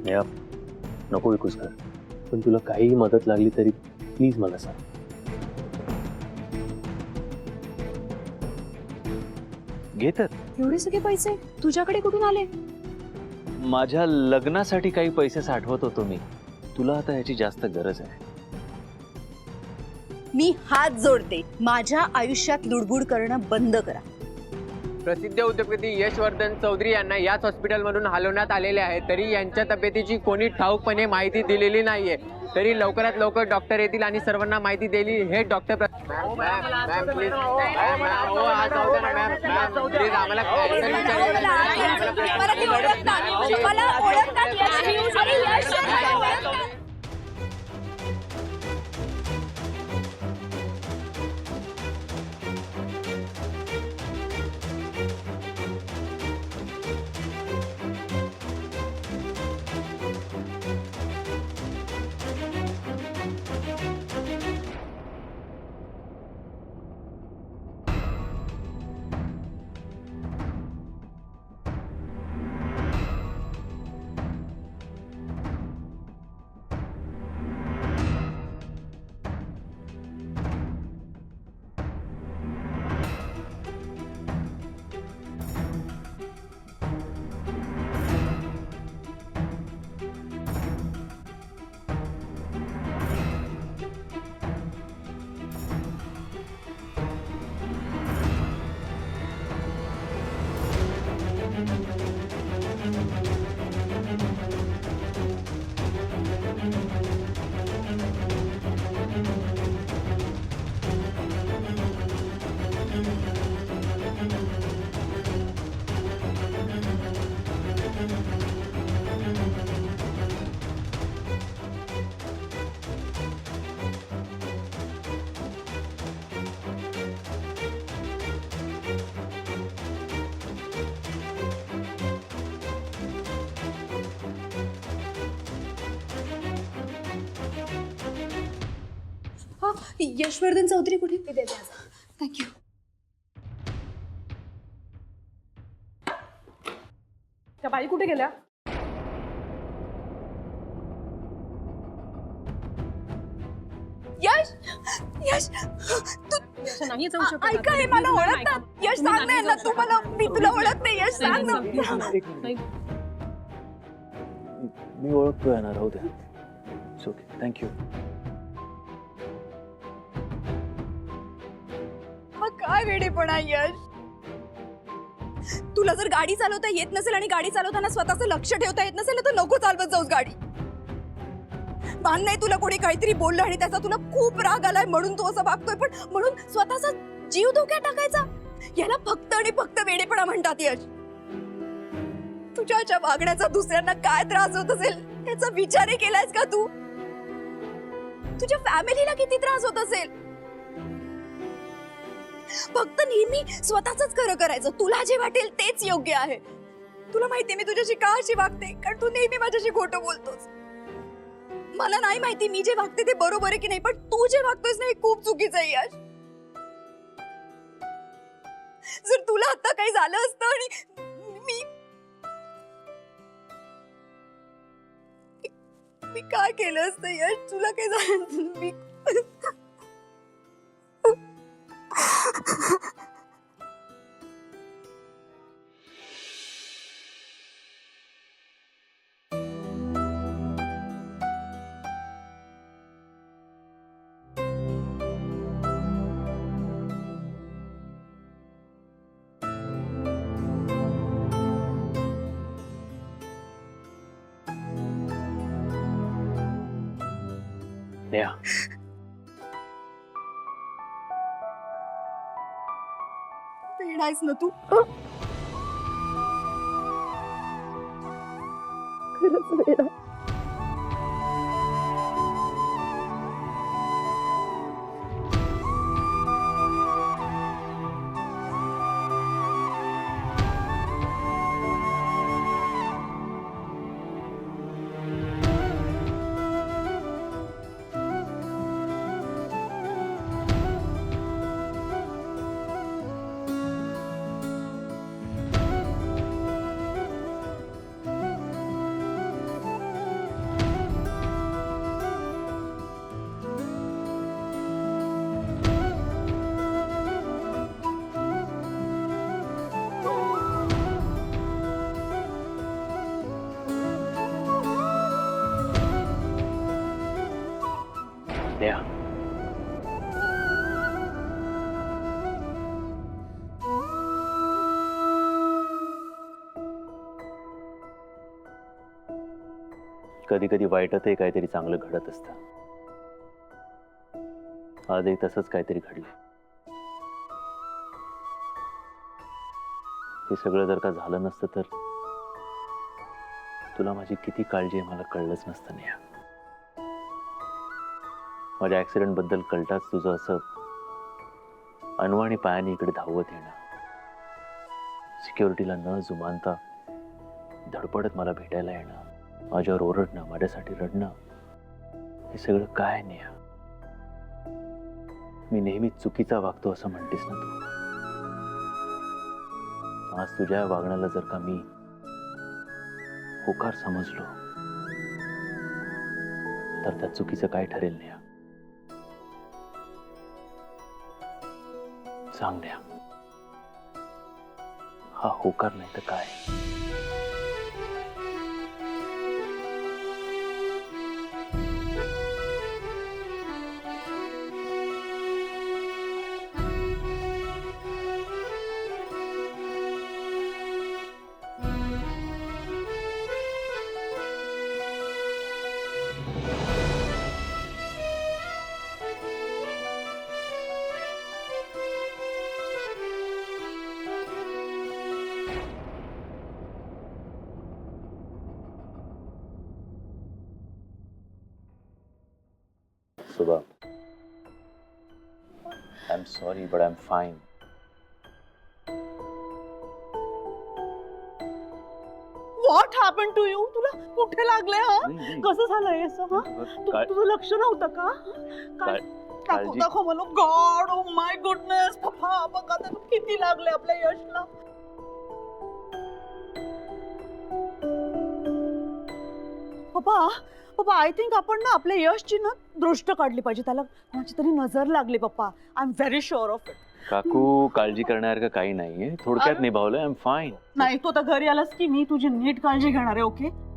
नेहा, नको विकूस कर, पण तुला काहीही मदत लागली तरी प्लीज मला सांग. घे तर. एवढे सगळे पैसे तुझ्याकडे कुठून आले? माझ्या लग्नासाठी काही पैसे साठवत होतो मी. तुला आता याची जास्त गरज आहे. मी हात जोडते, माझ्या आयुष्यात लुडबुड करणं बंद करा. प्रसिद्ध उद्योगपती यशवर्धन चौधरी यांना याच हॉस्पिटलमधून हलवण्यात आलेले आहे. तरी यांच्या तब्येतीची कोणी ठाऊकपणे माहिती दिलेली नाहीये. तरी लवकरात लवकर डॉक्टर येतील आणि सर्वांना माहिती दिली. हे डॉक्टर यशवर्धन चौधरी कुठे? थँक्यू. त्या बाई कुठे गेल्या? यश, यश, नाही जाऊ शकत. ऐका, हे मला ओळखतात. यश, सांग ना यांना, तू मला, मी तुला ओळखते. यश, सांग ना. मी ओळखतोय ना, राहू द्या. Okay, thank you. काय वेडेपणा यश. तुला जर गाडी चालवता येत नसेल आणि गाडी चालवताना स्वतःचं लक्ष ठेवता येत नसेल तर नको चालवत जाऊस गाडी. मान नाही, तुला कोणी काहीतरी बोललं आणि त्याचा तुला खूप राग आलाय म्हणून तू असं वागतोय, पण म्हणून स्वतःचा जीव धोक्यात टाकायचा, याला फक्त आणि फक्त वेडेपणा म्हणतात. यश, तुझ्या अशा वागण्याचा दुसऱ्यांना काय त्रास होत असेल याचा विचारही केलायस का तू? तुझ्या फॅमिलीला किती त्रास होत असेल? फक्त नेहमी स्वतःच खरं करायचं. तुला जे वाटेल तेच योग्य आहे. तुला माहितीये मी तुझ्याशी का अशी वागते, कारण तू नेहमी माझ्याशी खोटं बोलतोस. मला नाही माहिती मी जे वागते ते बरोबर आहे की नाही, पण तू जे वागतोस ना हे खूप चुकीचं आहे यश. जर तुला आता काही झालं असतं आणि मी काय केलं असतं यश? तुला काही झालं असतं मी नेहा, वेडायस ना तू. खरंच वेडा. कधी कधी वाईटातही काहीतरी चांगलं घडत असतं. आजही तसंच काहीतरी घडलंय. हे सगळं जर का झालं नसतं तर तुला माझी किती काळजी आहे मला कळलंच नसतं. नेहा, माझ्या ऍक्सिडेंट बद्दल कळताच तुझं असं अनवाणी पायाने इकडे धावत येणं, सिक्युरिटीला न जुमानता धडपडत मला भेटायला येणं, माझ्यावर ओरडणं, माझ्यासाठी रडणं, हे सगळं काय नेहा? मी नेहमी चुकीचा वागतो असं म्हणतेस ना तू. आज तुझ्या वागण्याला जर का मी होकार समजलो तर त्या चुकीचं काय ठरेल नेहा? सांग नेहा, हा होकार नाही तर काय? Subha, I'm sorry, but I'm fine. What happen to you? तुला कुठे लागले? हा नाही. कसं झालंय असं? हा काय- तुझं लक्ष नव्हतं का? काय दाखव काळजी- दाखव मला. God, oh my goodness. पप्पा बघा ते किती लागले आपल्या यशला. पप्पा पप्पा आय थिंक आपण ना आपल्या यशची ना दृष्ट काढली पाहिजे. त्याला कोणाची तरी नजर लागली पप्पा. I am very sure of it. काकू, काळजी करण्यासारखं काही नाहीये. थोडक्यात अरे. निभावलं. I am fine. नाही, तू आता घरी आलास की मी तुझी नीट काळजी घेणार आहे. ओके?